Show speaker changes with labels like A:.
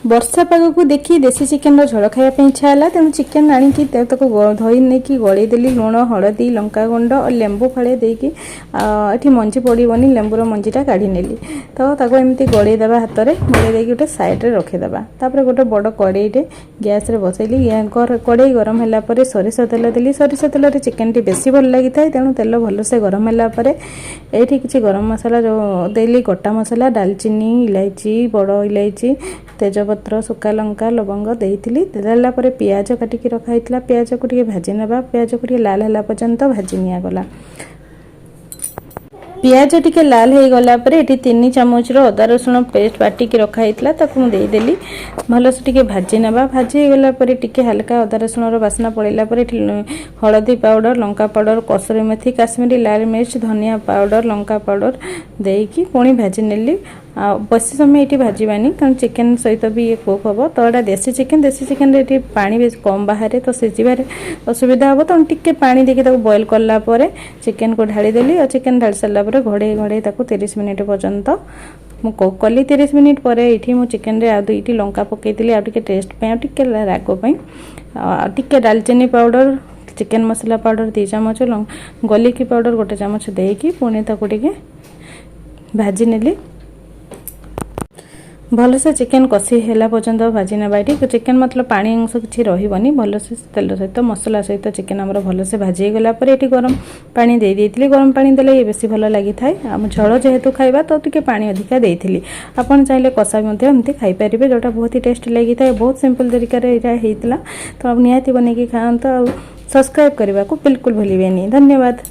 A: वर्षा पाग को देखी देसी चिकेन झोल खायापी इच्छा है तेणु चिकेन आणिकी धोई नहीं गड़े देली लुण हलदी लंका गुंड और लेंबू फाड़े देकी ये मंजी पड़ोनी लेंबूर मंजीटा काढ़ी नेली तो एमती गड़े देवा हाथ में गड़े देकी गोटे सैड्रे रखीदेवा तापर गोटे बड़ कड़ईटे गैस रे बसैली कड़ई गरम है सरिष तेल देली सरिष तेल चिकेन टी बेसी भल लगी था तेणु तेल भलसे गरम है ये किसी गरम मसला जो देली गोटा मसला दालचीनी इलायची बड़ इलायची तेजपत्र सुखा लंका लवंग देइथिली देला परे प्याज काटिकी रखाइतला प्याज को टिके भाजी नेबा प्याज को टिके लाल होला पर्यंत भाजी निया गला प्याज टिके लाल हो गला परे एटी 3 चामच रो अदा रसुण पेस्ट बाटिकी रखाइतला ताकू मु देई देली भलसे टिके भाजी नेबा भाजी गला परे टिके हल्का अदा रसुण रो बासना पड़ेला परे हळदी पाउडर लंका पाउडर कसुरी मेथी काश्मीरी लाल मिर्च धनिया पाउडर लंका पाउडर देकी पुणी भाजी नेली बसी समय ये भाजबानी कारण चिकेन सहित भी ये कुक हम तो यहाँ देसी चिकेन ये पानी बेस कम बाहर तो सिझार असुविधा हम तो टिके पानी देखिए बॉयल कलापर चिकेन को ढाली देली और चिकेन ढाली सारापर घोड़े घोड़े 30 मिनिट पर्यंत मु कुक कली 30 मिनिट पर ये मु चिकेन रे आ 2टी लंका पकईली आगे टेस्ट टिके रागपाई टिके दालचीनी पाउडर चिकेन मसला पाउडर 2 चामच गलिकी पाउडर 1 चामच देकी पुणी टिके भाजी नेली भलसे चिकेन कषी है पर्यंत भाजी ना ये चिकेन मतलब पानी अंश किसी रही भलसे तेल सहित मसला सहित चिकेन आम भलसे भाजी गला ये गरम पानी दे देती गरम पानी देले ये बेसी भल लगी थाए आम झोल जेहेतु खाइबा तो टिके पानी अधिका देइथिली आपन चाहिले कषा भी एमती खाई पारिबे जोटा बहुत ही टेस्ट लगी थाए बहुत सिंपल तरीका रे इरा हेइतला तो अब निहाती बनेकी खाआंत सब्सक्राइब करने को बिल्कुल भूलिबेनी। धन्यवाद।